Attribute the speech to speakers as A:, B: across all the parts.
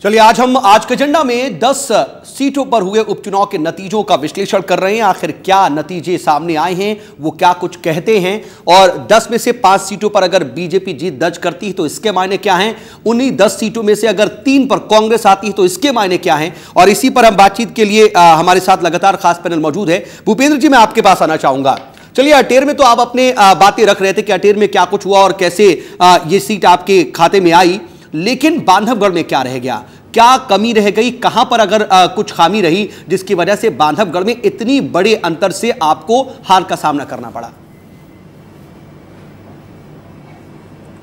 A: चलिए आज के एजेंडा में 10 सीटों पर हुए उपचुनाव के नतीजों का विश्लेषण कर रहे हैं। आखिर क्या नतीजे सामने आए हैं, वो क्या कुछ कहते हैं, और 10 में से 5 सीटों पर अगर बीजेपी जीत दर्ज करती है तो इसके मायने क्या हैं। उन्हीं 10 सीटों में से अगर 3 पर कांग्रेस आती है तो इसके मायने क्या हैं। और इसी पर हम बातचीत के लिए हमारे साथ लगातार खास पैनल मौजूद है। भूपेंद्र जी, मैं आपके पास आना चाहूंगा। चलिए, अटेर में तो आप अपने बातें रख रहे थे कि अटेर में क्या कुछ हुआ और कैसे ये सीट आपके खाते में आई, लेकिन बांधवगढ़ में क्या रह गया, क्या कमी रह गई, कहां पर अगर कुछ खामी रही जिसकी वजह से बांधवगढ़ में इतनी बड़े अंतर से आपको हार का सामना करना पड़ा?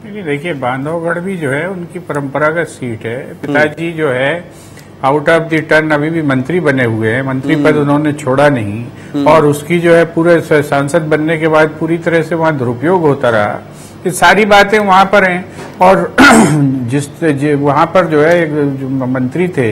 B: देखिए, बांधवगढ़ भी जो है उनकी परंपरागत सीट है। पिताजी जो है आउट ऑफ द टर्न अभी भी मंत्री बने हुए हैं, मंत्री पद उन्होंने छोड़ा नहीं, और उसकी जो है पूरे सांसद बनने के बाद पूरी तरह से वहां दुरुपयोग होता रहा। ये सारी बातें वहां पर हैं। और वहां पर जो है जो मंत्री थे,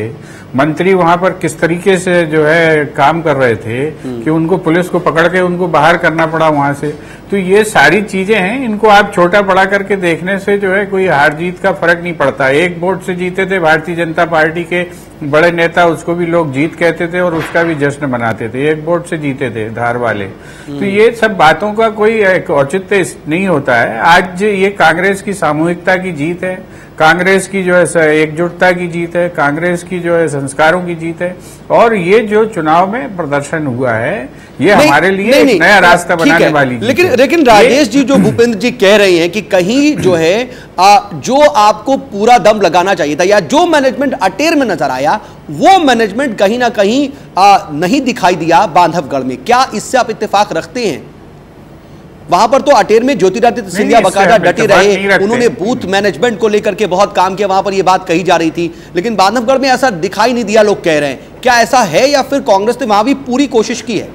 B: मंत्री वहां पर किस तरीके से जो है काम कर रहे थे कि उनको पुलिस को पकड़ के उनको बाहर करना पड़ा वहां से। तो ये सारी चीजें हैं, इनको आप छोटा बड़ा करके देखने से जो है कोई हार जीत का फर्क नहीं पड़ता। एक वोट से जीते थे भारतीय जनता पार्टी के बड़े नेता, उसको भी लोग जीत कहते थे और उसका भी जश्न मनाते थे। एक वोट से जीते थे धार वाले। तो ये सब बातों का कोई औचित्य नहीं होता है। आज ये कांग्रेस की सामूहिकता की जीत है, कांग्रेस की जो है एकजुटता की जीत है, कांग्रेस की जो है संस्कारों की जीत है। और ये जो चुनाव में प्रदर्शन हुआ है, ये हमारे लिए एक नया रास्ता बनाने वाली जीत है।
A: लेकिन राजेश जी, जो भूपेंद्र जी कह रहे हैं कि कहीं जो है जो आपको पूरा दम लगाना चाहिए था, या जो मैनेजमेंट अटेर में नजर आया, वो मैनेजमेंट कहीं ना कहीं नहीं दिखाई दिया बांधवगढ़ में, क्या इससे आप इत्तेफाक रखते हैं? वहां पर तो अटेर में ज्योतिरादित्य सिंधिया बकायदा डटे रहे, उन्होंने बूथ मैनेजमेंट को लेकर के बहुत काम किया, वहां पर यह बात कही जा रही थी। लेकिन बांधवगढ़ में ऐसा दिखाई नहीं दिया, लोग कह रहे हैं। क्या ऐसा है, या फिर कांग्रेस ने वहां भी पूरी कोशिश की है?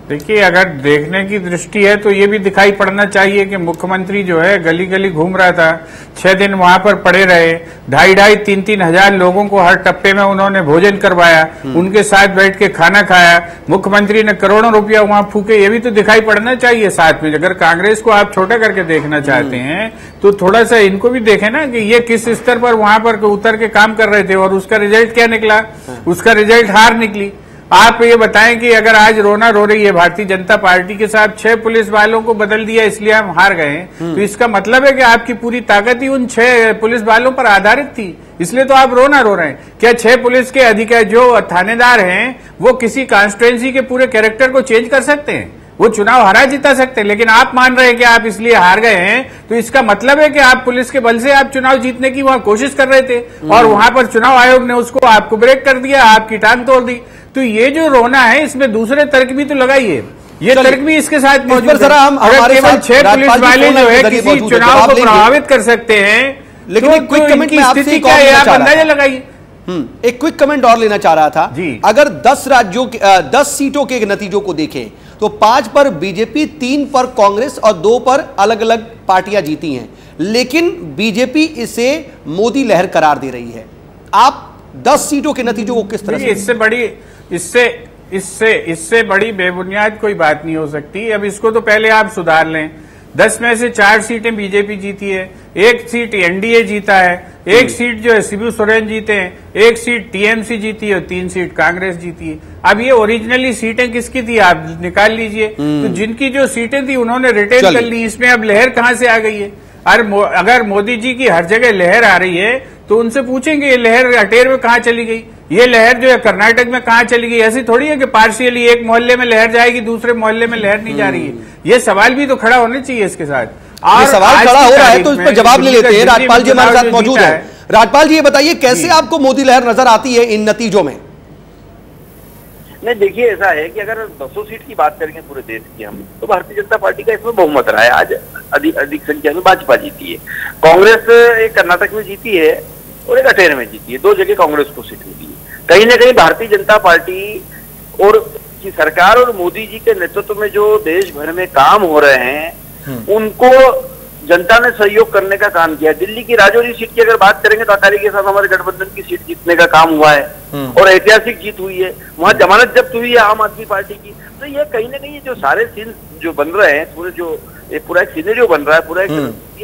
B: देखिए, अगर देखने की दृष्टि है तो ये भी दिखाई पड़ना चाहिए कि मुख्यमंत्री जो है गली गली घूम रहा था, 6 दिन वहां पर पड़े रहे, 2,500-3,000 हजार लोगों को हर टप्पे में उन्होंने भोजन करवाया, उनके साथ बैठ के खाना खाया, मुख्यमंत्री ने करोड़ों रुपया वहां फूके। ये भी तो दिखाई पड़ना चाहिए साथ में। अगर कांग्रेस को आप छोटा करके देखना चाहते हैं तो थोड़ा सा इनको भी देखें ना कि ये किस स्तर पर वहां पर उतर के काम कर रहे थे और उसका रिजल्ट क्या निकला। उसका रिजल्ट हार निकली। आप ये बताएं कि अगर आज रोना रो रही है भारतीय जनता पार्टी के साथ 6 पुलिस वालों को बदल दिया इसलिए हम हार गए, तो इसका मतलब है कि आपकी पूरी ताकत ही उन 6 पुलिस वालों पर आधारित थी, इसलिए तो आप रोना रो रहे हैं। क्या 6 पुलिस के अधिकारी जो थानेदार हैं वो किसी कॉन्स्टिट्यूएंसी के पूरे कैरेक्टर को चेंज कर सकते हैं? वो चुनाव हरा जिता सकते हैं, लेकिन आप मान रहे हैं कि आप इसलिए हार गए हैं, तो इसका मतलब है कि आप पुलिस के बल से आप चुनाव जीतने की वहां कोशिश कर रहे थे और वहां पर चुनाव आयोग ने उसको आपको ब्रेक कर दिया, आपकी टांग तोड़ दी। तो ये जो रोना है, इसमें दूसरे तर्क भी तो लगाइए। ये तर्क भी इसके साथ मौजूद है। अगर केवल 6 पुलिस वाले जो है किसी चुनाव को प्रभावित कर सकते हैं,
A: लेकिन एक क्विक कमेंट में आपसे
B: क्या है, आप अंदाजा लगाइए।
A: एक क्विक कमेंट और लेना चाह रहा था। अगर 10 राज्यों के 10 सीटों के नतीजों को देखें तो 5 पर बीजेपी, 3 पर कांग्रेस और 2 पर अलग अलग पार्टियां जीती हैं, लेकिन बीजेपी इसे मोदी लहर करार दे रही है। आप 10 सीटों के नतीजों को किस तरह से?
B: इससे बड़ी बेबुनियाद कोई बात नहीं हो सकती। अब इसको तो पहले आप सुधार लें। 10 में से 4 सीटें बीजेपी जीती है, 1 सीट एनडीए जीता है, 1 सीट जो है शिबू सोरेन जीते हैं, 1 सीट टीएमसी जीती है और 3 सीट कांग्रेस जीती है। अब ये ओरिजिनली सीटें किसकी थी आप निकाल लीजिए। तो जिनकी जो सीटें थी उन्होंने रिटेन कर ली, इसमें अब लहर कहां से आ गई है? अगर मोदी जी की हर जगह लहर आ रही है तो उनसे पूछेंगे ये लहर अटेर में कहां चली गई, ये लहर जो है कर्नाटक में कहां चली गई? ऐसी थोड़ी है कि पार्शियली एक मोहल्ले में लहर जाएगी, दूसरे मोहल्ले में लहर नहीं जा रही है। ये सवाल भी तो खड़ा होने चाहिए इसके साथ।
A: और सवाल खड़ा हो रहा है तो इस पर जवाब ले लेते हैं। राजपाल जी हमारे साथ मौजूद है। राजपाल जी, ये बताइए कैसे आपको मोदी लहर नजर आती है इन नतीजों में?
C: नहीं, देखिए, ऐसा है कि अगर 200 सीट की बात करेंगे पूरे देश की हम, तो भारतीय जनता पार्टी का इसमें बहुमत रहा है। आज अधिक संख्या में भाजपा जीती है, कांग्रेस एक कर्नाटक में जीती है और एक अटेर में जीती है। 2 जगह कांग्रेस को सीट मिली है। कहीं ना कहीं भारतीय जनता पार्टी और की सरकार और मोदी जी के नेतृत्व में जो देश भर में काम हो रहे हैं, उनको जनता ने सहयोग करने का काम किया। दिल्ली की राजौरी सीट की अगर बात करेंगे तो अकाली के साथ हमारे गठबंधन की सीट जीतने का काम हुआ है और ऐतिहासिक जीत हुई है। वहां जमानत जब्त हुई है आम आदमी पार्टी की। तो ये कहीं ना कहीं जो सारे सीन जो बन रहे हैं, पूरे जो पूरा एक सिनेरियो बन रहा है, पूरा एक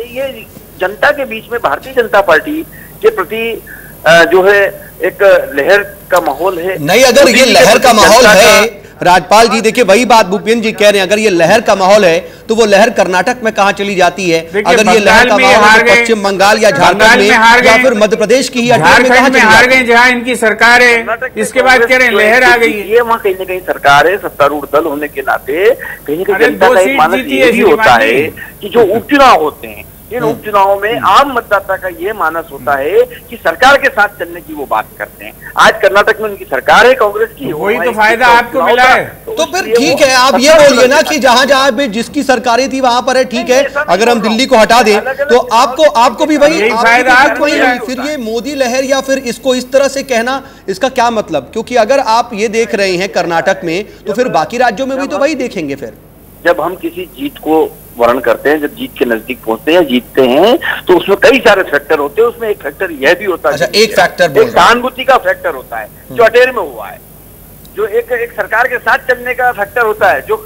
C: ये जनता के बीच में भारतीय जनता पार्टी के प्रति जो है एक लहर का माहौल है।
A: नहीं, अगर ये लहर का माहौल है राजपाल जी, देखिए वही बात भूपेंद्र जी कह रहे हैं, अगर ये लहर का माहौल है तो वो लहर कर्नाटक में कहां चली जाती है? अगर ये लहर का माहौल है पश्चिम बंगाल या झारखंड में या फिर मध्य प्रदेश की ही
B: झारखंड में हार गए जहां इनकी सरकार है, इसके बाद कह रहे हैं लहर आ गई है।
C: ये वहाँ कहीं ना कहीं सरकार है, सत्तारूढ़ दल होने के नाते कहीं ना कहीं जनता का एक मानस ये भी होता है कि जो उपचुनाव होते हैं, इन उपचुनावों में आम मतदाता का ये मानस होता है कि सरकार के साथ चलने की वो बात करते हैं। आज कर्नाटक में उनकी सरकार है कांग्रेस की,
B: वही तो फायदा आपको मिला है।
A: तो फिर ठीक है, आप ये बोलिए ना कि जहां जहां पे जिसकी सरकारें थी वहां पर है, ठीक है। अगर हम दिल्ली को हटा दें तो आपको भी वही फायदा। फिर ये मोदी लहर या फिर इसको इस तरह से कहना, इसका क्या मतलब? क्योंकि अगर आप ये देख रहे हैं कर्नाटक में तो फिर बाकी राज्यों में भी तो वही देखेंगे। फिर
C: जब हम किसी जीत को वर्ण करते हैं, जब जीत के नजदीक पहुंचते हैं, जीतते हैं, तो उसमें कई सारे फैक्टर होते हैं। उसमें एक फैक्टर यह भी होता है,
A: अच्छा, एक फैक्टर
C: एक सहानुभूति का फैक्टर होता है जो अटेर में हुआ है, जो एक सरकार के साथ चलने का फैक्टर होता है जो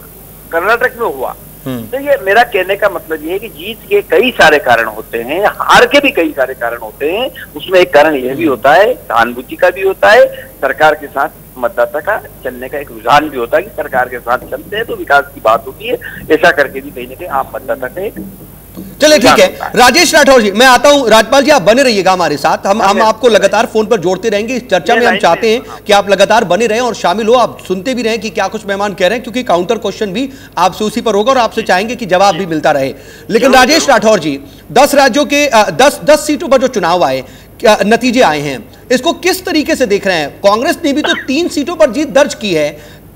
C: कर्नाटक में हुआ। तो ये मेरा कहने का मतलब ये है कि जीत के कई सारे कारण होते हैं, हार के भी कई सारे कारण होते हैं। उसमें एक कारण यह भी होता है, सहानुभूति का भी होता है, सरकार के साथ मतदाता का चलने का एक रुझान भी होता है कि सरकार के साथ चलते हैं तो विकास की बात होती है। ऐसा करके भी कहीं ना कहीं आम मतदाता का एक
A: चलिए ठीक है। राजेश राठौर जी, मैं आता हूं। राजपाल जी, आप बने रहिएगा हमारे साथ, हम आपको लगातार फोन पर जोड़ते रहेंगे इस चर्चा में। हम चाहते हैं कि आप लगातार बने रहें और शामिल हो, आप सुनते भी रहें कि क्या कुछ मेहमान कह रहे हैं, क्योंकि काउंटर क्वेश्चन भी आपसे उसी पर होगा और आपसे चाहेंगे कि जवाब भी मिलता रहे। लेकिन राजेश राठौर जी, 10 राज्यों के 10 सीटों पर जो चुनाव आए, नतीजे आए हैं, इसको किस तरीके से देख रहे हैं? कांग्रेस ने भी तो 3 सीटों पर जीत दर्ज की है,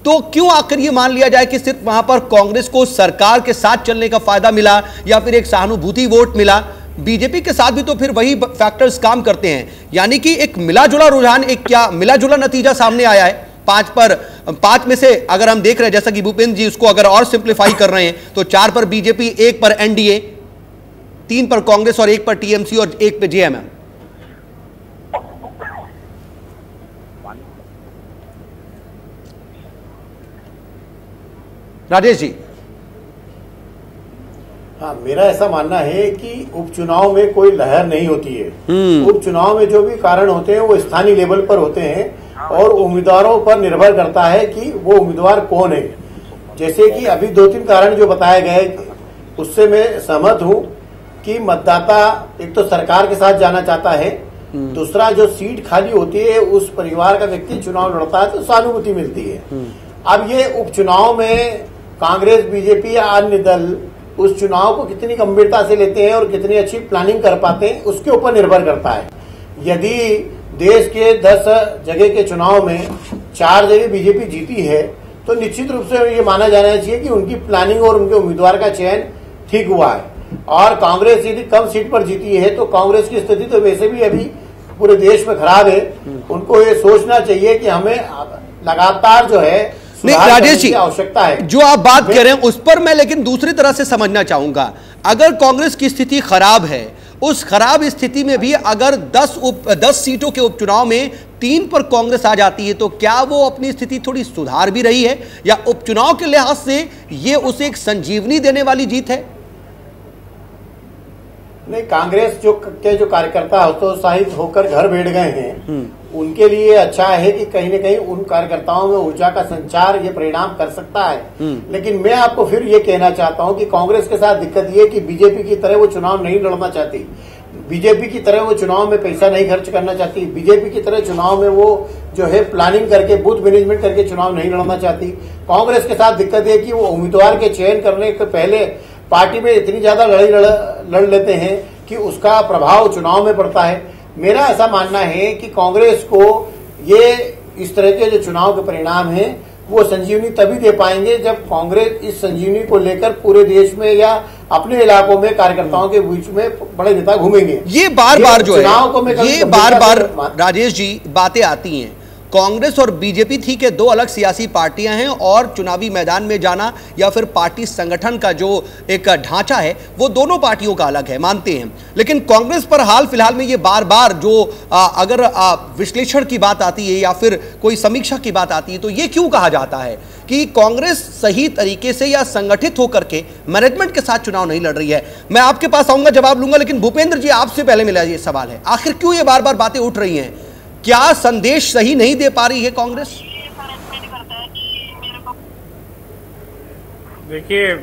A: तो क्यों आखिर ये मान लिया जाए कि सिर्फ वहां पर कांग्रेस को सरकार के साथ चलने का फायदा मिला या फिर एक सहानुभूति वोट मिला? बीजेपी के साथ भी तो फिर वही फैक्टर्स काम करते हैं, यानी कि एक मिला जुला रुझान, एक क्या मिला जुला नतीजा सामने आया है। 5 में से अगर हम देख रहे हैं, जैसा कि भूपेंद्र जी उसको अगर और सिंप्लीफाई कर रहे हैं, तो 4 पर बीजेपी, 1 पर एनडीए, 3 पर कांग्रेस और 1 पर टीएमसी और 1 पर जेएमएम। राजेश जी।
D: हाँ, मेरा ऐसा मानना है कि उपचुनाव में कोई लहर नहीं होती है। उपचुनाव में जो भी कारण होते हैं वो स्थानीय लेवल पर होते हैं और उम्मीदवारों पर निर्भर करता है कि वो उम्मीदवार कौन है। जैसे कि अभी 2-3 कारण जो बताए गए, उससे मैं सहमत हूँ कि मतदाता एक तो सरकार के साथ जाना चाहता है, दूसरा जो सीट खाली होती है उस परिवार का व्यक्ति चुनाव लड़ता है तो सहानुभूति मिलती है। अब ये उपचुनाव में कांग्रेस, बीजेपी या अन्य दल उस चुनाव को कितनी गंभीरता से लेते हैं और कितनी अच्छी प्लानिंग कर पाते हैं, उसके ऊपर निर्भर करता है। यदि देश के 10 जगह के चुनाव में 4 जगह बीजेपी जीती है तो निश्चित रूप से ये माना जाना चाहिए कि उनकी प्लानिंग और उनके उम्मीदवार का चयन ठीक हुआ है। और कांग्रेस यदि कम सीट पर जीती है तो कांग्रेस की स्थिति तो वैसे भी अभी पूरे देश में खराब है। उनको ये सोचना चाहिए कि हमें लगातार जो है
A: नहीं, राजेश जी,
D: आवश्यकता है।
A: जो आप बात कर रहे हैं उस पर मैं लेकिन दूसरी तरह से समझना चाहूंगा। अगर कांग्रेस की स्थिति खराब है, उस खराब स्थिति में भी अगर 10 सीटों के उपचुनाव में 3 पर कांग्रेस आ जाती है, तो क्या वो अपनी स्थिति थोड़ी सुधार भी रही है, या उपचुनाव के लिहाज से ये उसे एक संजीवनी देने वाली जीत है?
D: नहीं, कांग्रेस जो कार्यकर्ता हतोत्साहित होकर घर बैठ गए हैं, उनके लिए अच्छा है कि कहीं न कहीं उन कार्यकर्ताओं में ऊर्जा का संचार ये परिणाम कर सकता है। लेकिन मैं आपको फिर ये कहना चाहता हूं कि कांग्रेस के साथ दिक्कत ये कि बीजेपी की तरह वो चुनाव नहीं लड़ना चाहती, बीजेपी की तरह वो चुनाव में पैसा नहीं खर्च करना चाहती, बीजेपी की तरह चुनाव में वो जो है प्लानिंग करके, बूथ मैनेजमेंट करके चुनाव नहीं लड़ना चाहती। कांग्रेस के साथ दिक्कत है कि वो उम्मीदवार के चयन करने के पहले पार्टी में इतनी ज्यादा लड़ाई लड़ लेते हैं कि उसका प्रभाव चुनाव में पड़ता है। मेरा ऐसा मानना है कि कांग्रेस को ये इस तरह के जो चुनाव के परिणाम हैं वो संजीवनी तभी दे पाएंगे जब कांग्रेस इस संजीवनी को लेकर पूरे देश में या अपने इलाकों में कार्यकर्ताओं के बीच में बड़े नेता घूमेंगे।
A: ये बार बार जो है, ये बार बार राजेश जी बातें आती हैं कांग्रेस और बीजेपी थी कि दो अलग सियासी पार्टियां हैं और चुनावी मैदान में जाना या फिर पार्टी संगठन का जो एक ढांचा है वो दोनों पार्टियों का अलग है, मानते हैं। लेकिन कांग्रेस पर हाल फिलहाल में ये बार बार जो अगर विश्लेषण की बात आती है या फिर कोई समीक्षा की बात आती है तो ये क्यों कहा जाता है कि कांग्रेस सही तरीके से या संगठित होकर के मैनेजमेंट के साथ चुनाव नहीं लड़ रही है? मैं आपके पास आऊंगा, जवाब लूंगा, लेकिन भूपेंद्र जी आपसे पहले मेरा ये सवाल है, आखिर क्यों ये बार बार बातें उठ रही हैं? क्या संदेश सही नहीं दे पा रही है कांग्रेस?
B: देखिए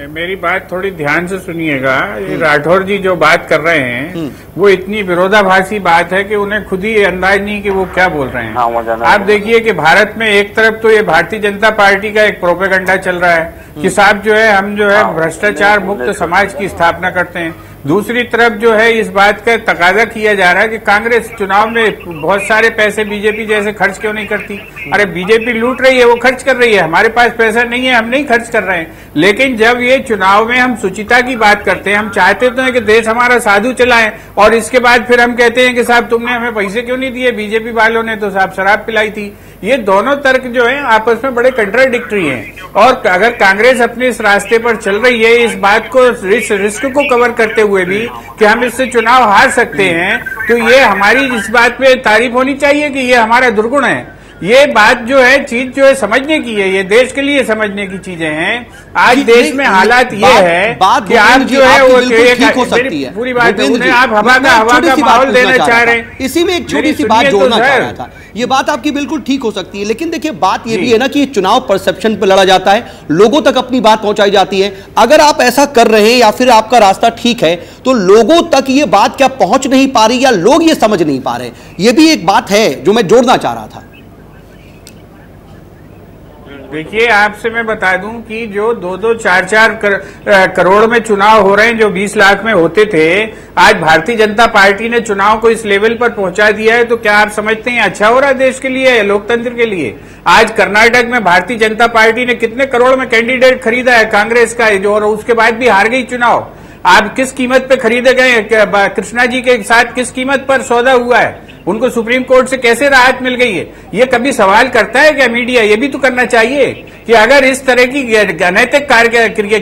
B: मेरी बात थोड़ी ध्यान से सुनिएगा। ये राठौर जी जो बात कर रहे हैं वो इतनी विरोधाभासी बात है कि उन्हें खुद ही अंदाज नहीं कि वो क्या बोल रहे हैं। आप देखिए कि भारत में एक तरफ तो ये भारतीय जनता पार्टी का एक प्रोपेगेंडा चल रहा है कि साहब जो है हम जो है भ्रष्टाचार मुक्त समाज की स्थापना करते हैं। दूसरी तरफ जो है इस बात का तकाजा किया जा रहा है कि कांग्रेस चुनाव में बहुत सारे पैसे बीजेपी जैसे खर्च क्यों नहीं करती। अरे बीजेपी लूट रही है, वो खर्च कर रही है, हमारे पास पैसा नहीं है, हम नहीं खर्च कर रहे हैं। लेकिन जब ये चुनाव में हम शुचिता की बात करते हैं, हम चाहते तो हैं कि देश हमारा साधु चलाए, और इसके बाद फिर हम कहते हैं कि साहब तुमने हमें पैसे क्यों नहीं दिए, बीजेपी वालों ने तो साहब शराब पिलाई थी। ये दोनों तर्क जो है आपस में बड़े कंट्राडिक्टरी हैं। और अगर कांग्रेस अपने इस रास्ते पर चल रही है, इस बात को रिस्क को कवर करते हुए भी कि हम इससे चुनाव हार सकते हैं, तो ये हमारी इस बात पे तारीफ होनी चाहिए कि ये हमारा दुर्गुण है। ये बात जो है चीज जो है समझने की है, ये देश के लिए समझने की चीजें हैं। आज देश में हालात ये है कि आप जो है वो
A: ठीक हो सकती है,
B: पूरी बात है, आप हवा का माहौल देना चाह रहे हैं।
A: इसी में एक छोटी सी बात जोड़ना चाह रहा था। ये बात आपकी बिल्कुल ठीक हो सकती है, लेकिन देखिए बात ये भी है ना कि चुनाव परसेप्शन पर लड़ा जाता है, लोगों तक अपनी बात पहुंचाई जाती है। अगर आप ऐसा कर रहे हैं या फिर आपका रास्ता ठीक है तो लोगों तक ये बात क्या पहुंच नहीं पा रही या लोग ये समझ नहीं पा रहे? ये भी एक बात है जो मैं जोड़ना चाह रहा था।
B: देखिए आपसे मैं बता दूं कि जो 2-2, 4-4 करोड़ में चुनाव हो रहे हैं, जो 20 लाख में होते थे, आज भारतीय जनता पार्टी ने चुनाव को इस लेवल पर पहुंचा दिया है। तो क्या आप समझते हैं अच्छा हो रहा है देश के लिए, लोकतंत्र के लिए? आज कर्नाटक में भारतीय जनता पार्टी ने कितने करोड़ में कैंडिडेट खरीदा है कांग्रेस का, जो और उसके बाद भी हार गई चुनाव। आप किस कीमत पे खरीदे गए? कृष्णा जी के साथ किस कीमत पर सौदा हुआ है? उनको सुप्रीम कोर्ट से कैसे राहत मिल गई है? ये कभी सवाल करता है क्या मीडिया? ये भी तो करना चाहिए कि अगर इस तरह की अनैतिक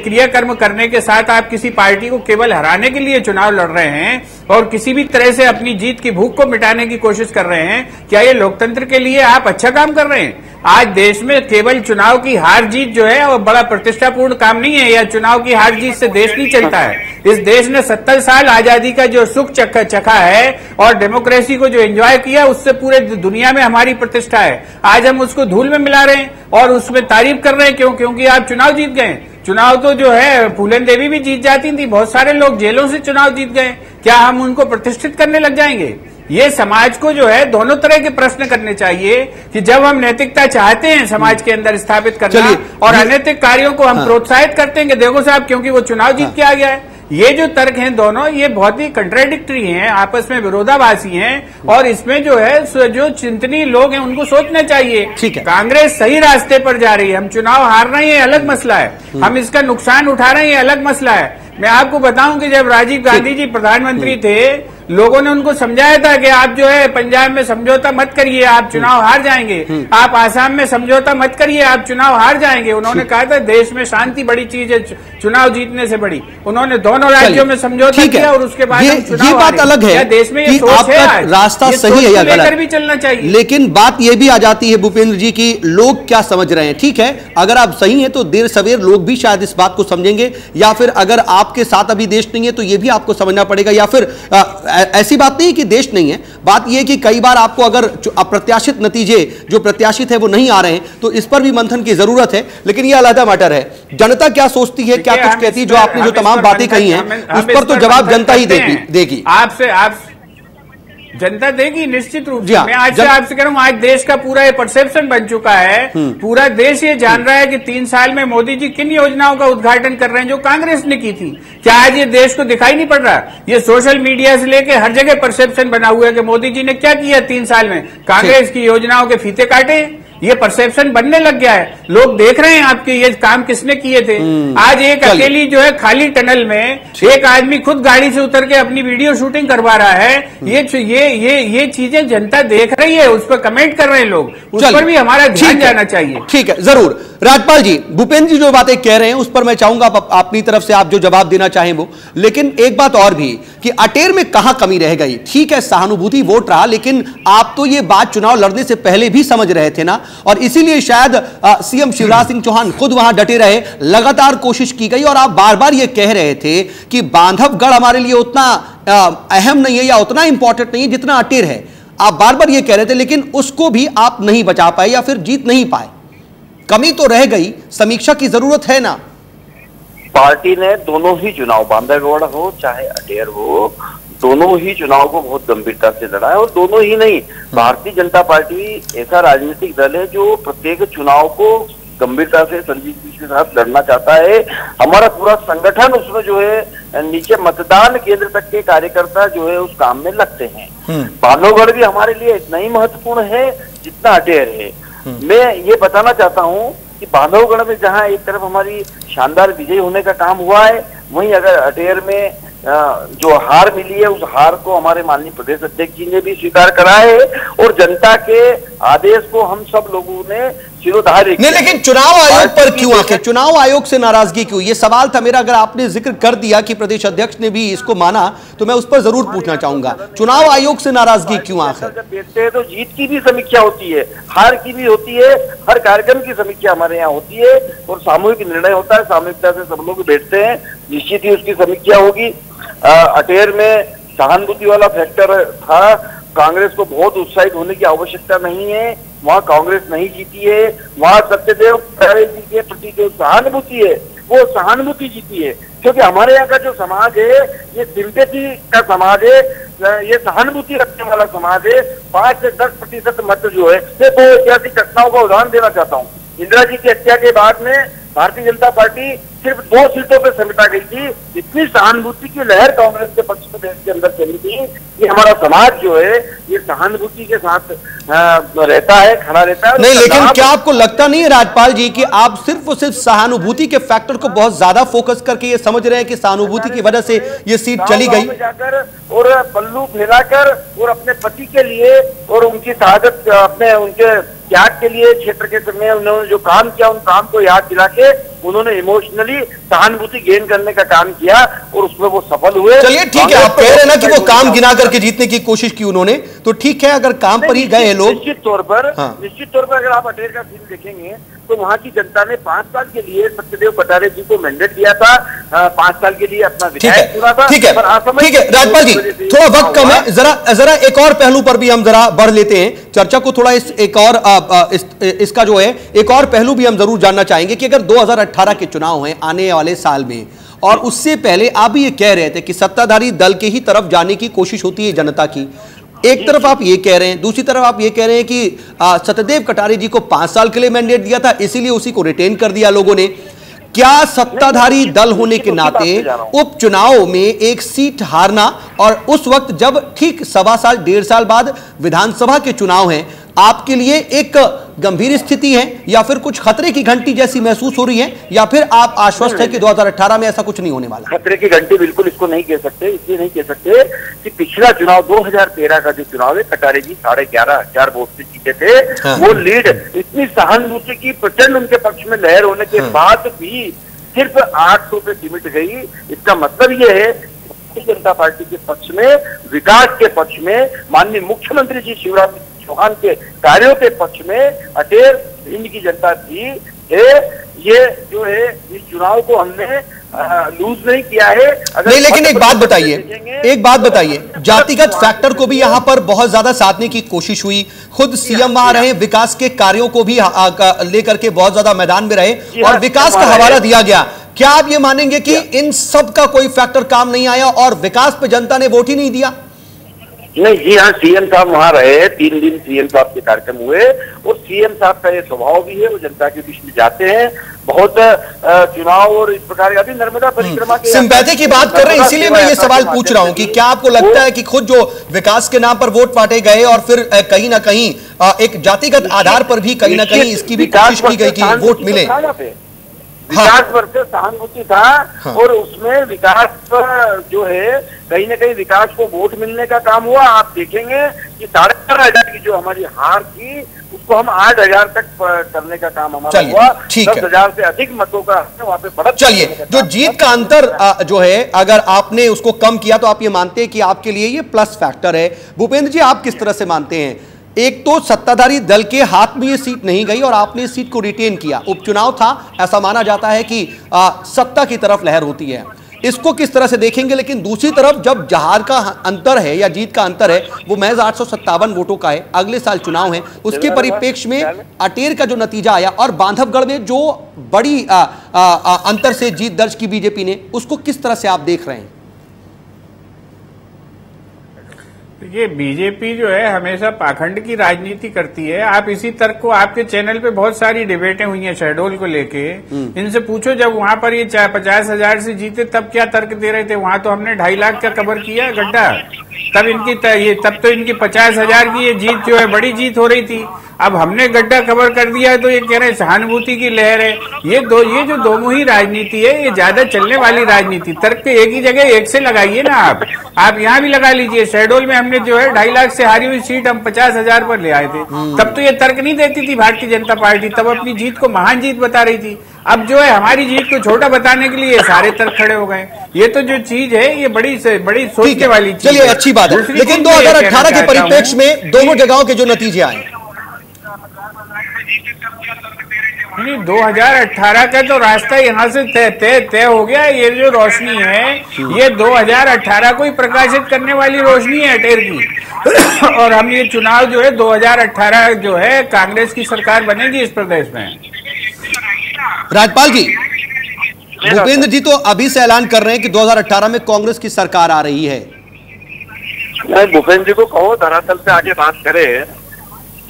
B: क्रियाकर्म करने के साथ आप किसी पार्टी को केवल हराने के लिए चुनाव लड़ रहे हैं और किसी भी तरह से अपनी जीत की भूख को मिटाने की कोशिश कर रहे हैं, क्या ये लोकतंत्र के लिए आप अच्छा काम कर रहे हैं? आज देश में केवल चुनाव की हार जीत जो है वो बड़ा प्रतिष्ठापूर्ण काम नहीं है, या चुनाव की हार जीत से देश नहीं चलता है। इस देश ने 70 साल आजादी का जो सुख चखा है और डेमोक्रेसी को जो एंजॉय किया, उससे पूरे दुनिया में हमारी प्रतिष्ठा है। आज हम उसको धूल में मिला रहे हैं और उसमें तारीफ कर रहे हैं। क्यों? क्योंकि आप चुनाव जीत गए। चुनाव तो जो है फूलन देवी भी जीत जाती थी, बहुत सारे लोग जेलों से चुनाव जीत गए। क्या हम उनको प्रतिष्ठित करने लग जाएंगे? ये समाज को जो है दोनों तरह के प्रश्न करने चाहिए कि जब हम नैतिकता चाहते हैं समाज के अंदर स्थापित करना और अनैतिक कार्यों को हम प्रोत्साहित करते हैं कि देखो साहब क्योंकि वो चुनाव जीत के आ गया है। ये जो तर्क हैं दोनों, ये बहुत ही कंट्राडिक्टरी हैं, आपस में विरोधाभासी हैं, और इसमें जो है जो चिंतनीय लोग हैं उनको सोचना चाहिए। कांग्रेस सही रास्ते पर जा रही है, हम चुनाव हार रहे हैं अलग मसला है, हम इसका नुकसान उठा रहे हैं अलग मसला है। मैं आपको बताऊं कि जब राजीव गांधी जी प्रधानमंत्री थे, लोगों ने उनको समझाया था कि आप जो है पंजाब में समझौता मत करिए, आप चुनाव हार जाएंगे, आप आसाम में समझौता मत करिए, आप चुनाव हार जाएंगे। उन्होंने कहा था देश में शांति बड़ी चीज है, चुनाव जीतने से बड़ी। उन्होंने दोनों राज्यों में समझौता किया और उसके बाद हम चुनाव,
A: ये बात अलग है
B: देश में
A: कि आपका रास्ता सही है या गलत
B: भी चलना चाहिए।
A: लेकिन बात यह भी आ जाती है भूपेंद्र जी की लोग क्या समझ रहे हैं। ठीक है, अगर आप सही हैं तो देर सवेर लोग भी शायद इस बात को समझेंगे, या फिर अगर आपके साथ अभी देश नहीं है तो यह भी आपको समझना पड़ेगा, या फिर ऐसी बात नहीं कि देश नहीं है, बात यह कि कई बार आपको अगर अप्रत्याशित नतीजे जो प्रत्याशित है वो नहीं आ रहे हैं तो इस पर भी मंथन की जरूरत है। लेकिन यह अलग मैटर है, जनता क्या सोचती है, क्या कुछ कहती है, जो आपने जो तमाम बातें कही हैं उस पर तो जवाब जनता ही देगी।
B: आप जनता देगी निश्चित रूप से। मैं आज से आपसे कह रहा हूं, आज देश का पूरा ये परसेप्शन बन चुका है, पूरा देश ये जान रहा है कि 3 साल में मोदी जी किन योजनाओं का उद्घाटन कर रहे हैं जो कांग्रेस ने की थी। क्या आज ये देश को दिखाई नहीं पड़ रहा? ये सोशल मीडिया से लेके हर जगह परसेप्शन बना हुआ है कि मोदी जी ने क्या किया 3 साल में, कांग्रेस की योजनाओं के फीते काटे। ये परसेप्शन बनने लग गया है। लोग देख रहे हैं आपके ये काम किसने किए थे। आज एक अकेली जो है खाली टनल में एक आदमी खुद गाड़ी से उतर के अपनी वीडियो शूटिंग करवा रहा है। ये चीजें जनता देख रही है, उस पर कमेंट कर रहे हैं लोग, उस पर भी हमारा ध्यान जाना चाहिए।
A: ठीक है, जरूर। राजपाल जी, भूपेंद्र जी जो बातें कह रहे हैं उस पर मैं चाहूंगा अपनी तरफ से आप जो जवाब देना चाहें वो। लेकिन एक बात और भी कि अटेर में कहां कमी रह गई। ठीक है, सहानुभूति वोट रहा, लेकिन आप तो ये बात चुनाव लड़ने से पहले भी समझ रहे थे ना, और इसीलिए शायद सीएम शिवराज सिंह चौहान खुद वहां डटे रहे, लगातार कोशिश की गई, और आप बार बार ये कह रहे थे कि बांधवगढ़ हमारे लिए उतना अहम नहीं है या उतना इंपॉर्टेंट नहीं है जितना अटेर है। आप बार बार ये कह रहे थे, लेकिन उसको भी आप नहीं बचा पाए या फिर जीत नहीं पाए। कमी तो रह गई, समीक्षा की जरूरत है ना।
C: पार्टी ने दोनों ही चुनाव, बांधवगढ़ हो चाहे अटेर हो, दोनों ही चुनाव को बहुत गंभीरता से लड़ा है। और दोनों ही नहीं, भारतीय जनता पार्टी ऐसा राजनीतिक दल है जो प्रत्येक चुनाव को गंभीरता से संजीदगी के साथ लड़ना चाहता है। हमारा पूरा संगठन उसमें जो है नीचे मतदान केंद्र तक के कार्यकर्ता जो है उस काम में लगते हैं। बांधवगढ़ भी हमारे लिए इतना ही महत्वपूर्ण है जितना अटेर है। मैं ये बताना चाहता हूँ कि बांधवगढ़ में जहाँ एक तरफ हमारी शानदार विजय होने का काम हुआ है, वहीं अगर अटेर में जो हार मिली है उस हार को हमारे माननीय प्रदेश अध्यक्ष जी ने भी स्वीकार करा है, और जनता के आदेश को हम सब लोगों ने सिरोधार्य किया।
A: नहीं, लेकिन चुनाव आयोग पर क्यों आखिर चुनाव आयोग से नाराजगी क्यों? ये सवाल था मेरा। अगर आपने जिक्र कर दिया कि प्रदेश अध्यक्ष ने भी इसको माना, तो मैं उस पर जरूर पूछना चाहूंगा, चुनाव आयोग से नाराजगी क्यों आखिर?
C: जब देखते हैं तो जीत की भी समीक्षा होती है, हार की भी होती है, हर कार्यक्रम की समीक्षा हमारे यहाँ होती है, और सामूहिक निर्णय होता है, सामूहिकता से सब लोग बैठते हैं, निश्चित ही उसकी समीक्षा होगी। अटेर में सहानुभूति वाला फैक्टर था, कांग्रेस को बहुत उत्साहित होने की आवश्यकता नहीं है, वहाँ कांग्रेस नहीं जीती है, वहाँ सत्यदेव जी के प्रति जो सहानुभूति है वो सहानुभूति जीती है, क्योंकि हमारे यहाँ का जो समाज है ये सिंपैथी का समाज है, ये सहानुभूति रखने वाला समाज है। 5 से 10% मत जो है, मैं 2 ऐतिहासिक घटनाओं का उदाहरण देना चाहता हूँ। इंदिरा जी की हत्या के बाद में भारतीय जनता पार्टी सिर्फ 2 सीटों पे समेटा गई थी। इतनी सहानुभूति की लहर कांग्रेस के पक्ष में देश के अंदर चली थी। ये हमारा समाज जो है ये सहानुभूति के साथ रहता है, खड़ा रहता है।
A: नहीं, लेकिन क्या आपको लगता नहीं है राजपाल जी कि आप सिर्फ और सिर्फ सहानुभूति के फैक्टर को बहुत ज्यादा फोकस करके ये समझ रहे हैं कि सहानुभूति की वजह से ये सीट चली गई?
C: जाकर और पल्लू फैलाकर और अपने पति के लिए और उनकी शहादत, अपने उनके त्याग के लिए क्षेत्र के समय उन्होंने जो काम किया, उन काम को याद दिला के उन्होंने इमोशनली सहानुभूति गेन करने का काम किया, और उसमें वो सफल हुए।
A: चलिए ठीक है, आप कह रहे हैं ना कि वो काम गिना करके जीतने की कोशिश की उन्होंने, तो ठीक है, अगर काम पर ही गए लोग।
C: निश्चित तौर पर अगर आप अटेर का सीन देखेंगे तो वहाँ की जनता ने 5 साल के लिए सत्यदेव कटारे जी को मैंडेट दिया था, 5 साल के लिए अपना विधायक चुना था।
A: ठीक है राजपाल जी, थोड़ा वक्त कम है, जरा एक और पहलू पर भी हम जरा बढ़ लेते हैं चर्चा को, थोड़ा इसका जो है एक और पहलू भी हम जरूर जानना चाहेंगे कि अगर 2018 के चुनाव हैं आने वाले साल में, और उससे पहले आप भी ये कह रहे थे कि सत्ताधारी दल के ही तरफ जाने की कोशिश होती है जनता की, एक तरफ आप ये कह रहे हैं, दूसरी तरफ आप ये कह रहे हैं कि सत्यदेव कटारे जी को 5 साल के लिए मैंडेट दिया था, इसीलिए उसी को रिटेन कर दिया लोगों ने। क्या सत्ताधारी दल होने के नाते उपचुनाव में एक सीट हारना, और उस वक्त जब ठीक 1.25 साल 1.5 साल बाद विधानसभा के चुनाव हैं, आपके लिए एक गंभीर स्थिति है, या फिर कुछ खतरे की घंटी जैसी महसूस हो रही है, या फिर आप आश्वस्त है कि 2018 में ऐसा कुछ नहीं होने वाला?
C: खतरे की घंटी बिल्कुल इसको नहीं कह सकते, इसलिए नहीं कह सकते कि पिछला चुनाव 2013 का जो चुनाव है, कटारे जी 11,500 वोट से जीते थे। हाँ। वो लीड इतनी सहानुभूति की प्रचंड उनके पक्ष में लहर होने के बाद भी सिर्फ 800 पे सिमट गई। इसका मतलब ये है भारतीय जनता पार्टी के पक्ष में, विकास के पक्ष में, माननीय मुख्यमंत्री जी शिवराज चौहान के कार्यों के पक्ष में अटेर भिंड की जनता थी। ये जो है इस चुनाव को हमने लूज नहीं किया है।
A: नहीं, लेकिन एक बात बताइए, जातिगत फैक्टर को भी यहाँ पर बहुत ज्यादा साधने की कोशिश हुई, खुद सीएम वहां रहे, विकास के कार्यों को भी लेकर के बहुत ज्यादा मैदान में रहे, और विकास का हवाला दिया गया। क्या आप ये मानेंगे कि इन सब का कोई फैक्टर काम नहीं आया और विकास पे जनता ने वोट ही नहीं दिया?
C: नहीं जी हाँ, सीएम साहब वहां रहे, 3 दिन सीएम साहब के कार्यक्रम हुए और सीएम साहब का ये स्वभाव भी है, वो जनता के बीच में जाते हैं, बहुत चुनाव और इस प्रकार अभी नर्मदा परिक्रमा के
A: सिंपैथी की बात कर रहे हैं, इसीलिए मैं ये सवाल पूछ रहा हूं कि क्या आपको लगता है कि खुद जो विकास के नाम पर वोट बांटे गए और फिर कहीं ना कहीं एक जातिगत आधार पर भी कहीं ना कहीं इसकी भी कोशिश की गई कि वोट मिले?
C: विकास पर से सहानुभूति था। हाँ। और उसमें विकास जो है कहीं ना कहीं विकास को वोट मिलने का काम हुआ। आप देखेंगे कि 4,500 की जो हमारी हार थी उसको हम 8,000 तक करने का काम हमारा हुआ। 10,000 से अधिक मतों का वहां पे बढ़त।
A: चलिए, जो जीत का अंतर जो है अगर आपने उसको कम किया तो आप ये मानते हैं कि आपके लिए ये प्लस फैक्टर है। भूपेंद्र जी, आप किस तरह से मानते हैं? एक तो सत्ताधारी दल के हाथ में ये सीट नहीं गई और आपने इस सीट को रिटेन किया, उपचुनाव था, ऐसा माना जाता है कि सत्ता की तरफ लहर होती है, इसको किस तरह से देखेंगे? लेकिन दूसरी तरफ जब जहार का अंतर है या जीत का अंतर है वो महज 857 वोटों का है, अगले साल चुनाव है, उसके परिप्रेक्ष्य में अटेर का जो नतीजा आया और बांधवगढ़ में जो बड़ी अंतर से जीत दर्ज की बीजेपी ने, उसको किस तरह से आप देख रहे हैं?
B: ये बीजेपी जो है हमेशा पाखंड की राजनीति करती है। आप इसी तर्क को, आपके चैनल पे बहुत सारी डिबेटें हुई हैं शहडोल को लेके, इनसे पूछो जब वहां पर ये 50,000 से जीते तब क्या तर्क दे रहे थे? वहां तो हमने 2.5 लाख का कवर किया गड्ढा, तब तो इनकी 50,000 की ये जीत जो है बड़ी जीत हो रही थी। अब हमने गड्ढा कवर कर दिया है तो ये कह रहे हैं सहानुभूति की लहर है। ये जो दोमुही राजनीति है ये ज्यादा चलने वाली राजनीति। तर्क पे एक ही जगह एक से लगाइए ना आप यहाँ भी लगा लीजिए। शहडोल में हमने जो है 2.5 लाख से हारी हुई सीट हम 50,000 पर ले आए थे, तब तो ये तर्क नहीं देती थी भारतीय जनता पार्टी, तब अपनी जीत को महान जीत बता रही थी। अब जो है हमारी जीत को छोटा बताने के लिए सारे तर्क खड़े हो गए। ये तो जो चीज है ये बड़ी सोचने वाली चीज।
A: चलिए, अच्छी बात है, लेकिन 2018 के परिप्रेक्ष्य में दोनों जगहों के जो नतीजे आए,
B: नहीं 2018 का तो रास्ता यहाँ से तय हो गया। ये जो रोशनी है ये 2018 को ही प्रकाशित करने वाली रोशनी है अटेर की और हम ये चुनाव जो है 2018 जो है कांग्रेस की सरकार बनेगी इस प्रदेश में।
A: राज्यपाल जी, भूपेंद्र जी तो अभी से ऐलान कर रहे हैं कि 2018 में कांग्रेस की सरकार आ रही है।
C: भूपेंद्र जी को कहो धरातल पे आगे बात करे।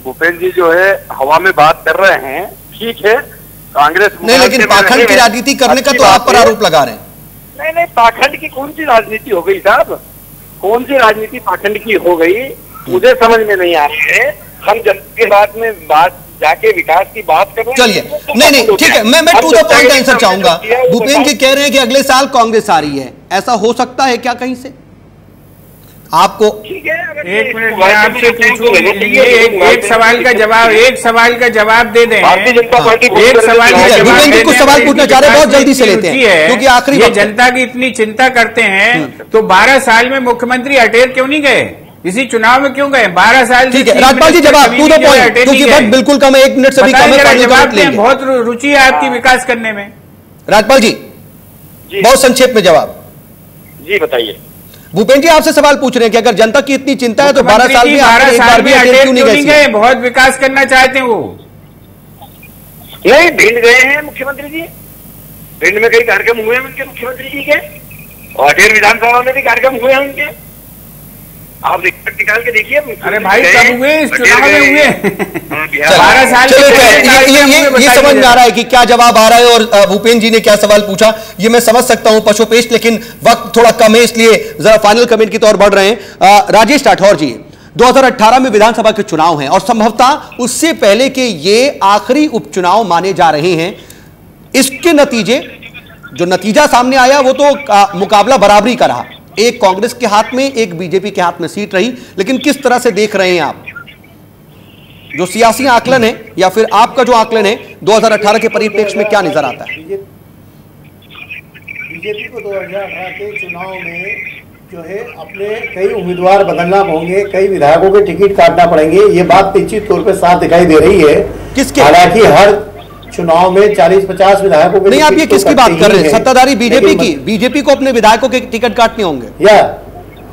C: भूपेंद्र जी जो है हवा में बात कर रहे हैं, ठीक है, कांग्रेस
A: नहीं, लेकिन पाखंड की राजनीति करने का तो आप पर आरोप लगा रहे हैं।
C: नहीं, पाखंड की कौन सी राजनीति हो गई साहब? कौन सी राजनीति पाखंड की हो गई मुझे समझ में नहीं आ रही है। हम जनता के बात जाके विकास की बात कर रहे हैं।
A: चलिए, नहीं, ठीक है, मैं टू द पॉइंट आंसर चाहूंगा। भूपेंद्र जी कह रहे हैं कि अगले साल कांग्रेस आ रही है, ऐसा हो सकता है क्या कहीं से? आपको
B: एक मिनट मैं आपसे पूछूं, एक सवाल का जवाब दे दें। एक सवाल का जवाब
A: कुछ सवाल पूछना चाह रहे हैं, बहुत जल्दी से लेते हैं क्योंकि आखिरी
B: ये जनता की इतनी चिंता करते हैं तो 12 साल में मुख्यमंत्री अटेर क्यों नहीं गए? इसी चुनाव में क्यों गए? 12 साल।
A: ठीक है राज्यपाल जी, जवाब टू द पॉइंट, क्योंकि वक्त बिल्कुल कम है, 1 मिनट से भी कम है।
B: जवाब दें, बहुत रुचि है आपकी विकास करने में।
A: राज्यपाल जी बहुत संक्षेप में जवाब।
C: जी बताइए।
B: भूपेंद्र जी आपसे सवाल पूछ रहे हैं कि अगर जनता की इतनी चिंता है तो 12 साल में अटेर क्यों नहीं गए? बहुत विकास करना चाहते हैं वो।
C: नहीं, भिंड गए हैं मुख्यमंत्री जी, भिंड में कई कार्यक्रम हुए हैं उनके मुख्यमंत्री जी के, और अटेर विधानसभा में भी कार्यक्रम हुए हैं उनके। आप निकाल के देखिए।
B: अरे भाई कब हुए? इस चुनाव में हुए 12 साल।
A: ये समझ में आ रहा है कि क्या जवाब आ रहा है और भूपेंद्र जी ने क्या सवाल पूछा, ये मैं समझ सकता हूं पशुपेश, लेकिन वक्त थोड़ा कम है इसलिए जरा फाइनल कमेंट की तौर बढ़ रहे हैं। राजेश राठौर जी, 2018 में विधानसभा के चुनाव हैं और संभवतः उससे पहले के ये आखिरी उपचुनाव माने जा रहे हैं। इसके नतीजे, जो नतीजा सामने आया वो तो मुकाबला बराबरी का रहा, एक कांग्रेस के हाथ में एक बीजेपी के हाथ में सीट रही, लेकिन किस तरह से देख रहे हैं आप जो सियासी आकलन है या फिर आपका जो आकलन है 2018 के परिप्रेक्ष्य में क्या नजर आता है?
D: बीजेपी को 2018 के चुनाव में जो है अपने कई उम्मीदवार बदलना होंगे, कई विधायकों के टिकट काटना पड़ेंगे, ये बात निश्चित तौर पर साफ दिखाई दे रही है।
A: किसके?
D: हालांकि हर चुनाव में 40-50 विधायकों के,
A: नहीं आप ये किसकी बात कर रहे हैं? सत्ताधारी बीजेपी की, बीजेपी को अपने विधायकों के टिकट काटने होंगे
D: या?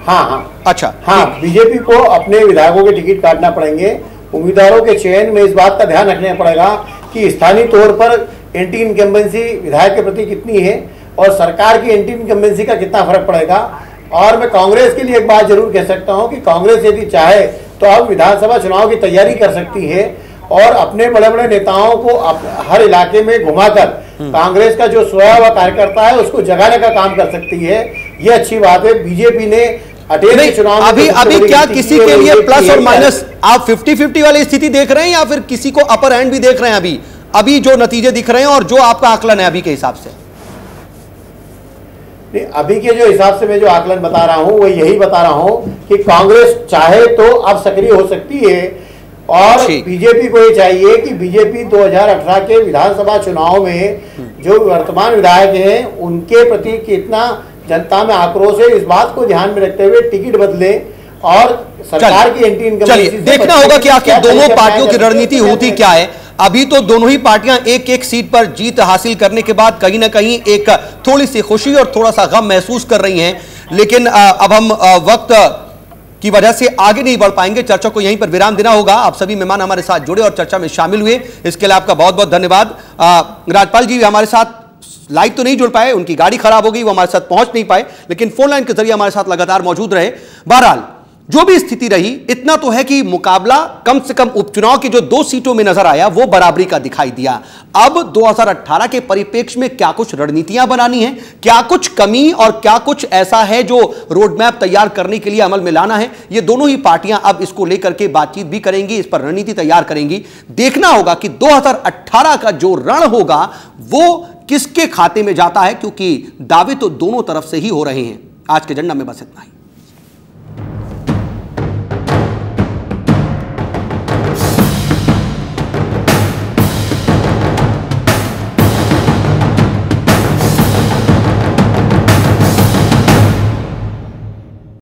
D: हाँ,
A: अच्छा,
D: हाँ, बीजेपी को अपने विधायकों के टिकट काटना पड़ेंगे। उम्मीदवारों के चयन में इस बात का ध्यान रखना पड़ेगा कि स्थानीय तौर पर एंटी इनकम्बेंसी विधायक के प्रति कितनी है और सरकार की एंटी इनकम्बेंसी का कितना फर्क पड़ेगा। और मैं कांग्रेस के लिए एक बात जरूर कह सकता हूं कि कांग्रेस यदि चाहे तो अब विधानसभा चुनाव की तैयारी कर सकती है और अपने बड़े बड़े नेताओं को हर इलाके में घुमाकर कांग्रेस का जो सोया हुआ कार्यकर्ता है उसको जगाने का काम कर सकती है। ये अच्छी बात है। बीजेपी ने अटेर के चुनाव में
A: अभी क्या किसी के लिए प्लस और माइनस आप 50-50 वाली स्थिति देख रहे हैं या फिर किसी को अपर हैंड भी देख रहे हैं? अभी जो नतीजे दिख रहे हैं और जो आपका आकलन है अभी के हिसाब से?
D: अभी के जो हिसाब से मैं जो आकलन बता रहा हूं वो यही बता रहा हूं कि कांग्रेस चाहे तो अब सक्रिय हो सकती है और बीजेपी को ये चाहिए कि बीजेपी 2018 के विधानसभा चुनाव में जो वर्तमान विधायक हैं उनके प्रति कितना जनता में आक्रोश है इस बात को ध्यान में रखते हुए टिकट बदले और सरकार की एंटी इनकम
A: देखना होगा कि आखिर दोनों पार्टियों की रणनीति होती क्या है। अभी तो दोनों ही पार्टियां एक एक सीट पर जीत हासिल करने के बाद कहीं ना कहीं एक थोड़ी सी खुशी और थोड़ा सा गम महसूस कर रही हैं, लेकिन अब हम वक्त की वजह से आगे नहीं बढ़ पाएंगे। चर्चा को यहीं पर विराम देना होगा। आप सभी मेहमान हमारे साथ जुड़े और चर्चा में शामिल हुए, इसके लिए आपका बहुत बहुत धन्यवाद। राजपाल जी हमारे साथ लाइव तो नहीं जुड़ पाए, उनकी गाड़ी खराब हो गई, वो हमारे साथ पहुंच नहीं पाए, लेकिन फोन लाइन के जरिए हमारे साथ लगातार मौजूद रहे। बहरहाल जो भी स्थिति रही, इतना तो है कि मुकाबला कम से कम उपचुनाव की जो 2 सीटों में नजर आया वो बराबरी का दिखाई दिया। अब 2018 के परिप्रेक्ष्य में क्या कुछ रणनीतियां बनानी है, क्या कुछ कमी और क्या कुछ ऐसा है जो रोड मैप तैयार करने के लिए अमल में लाना है, ये दोनों ही पार्टियां अब इसको लेकर के बातचीत भी करेंगी, इस पर रणनीति तैयार करेंगी। देखना होगा कि 2018 का जो रण होगा वो किसके खाते में जाता है, क्योंकि दावे तो दोनों तरफ से ही हो रहे हैं। आज के एजेंडा में बस इतना ही।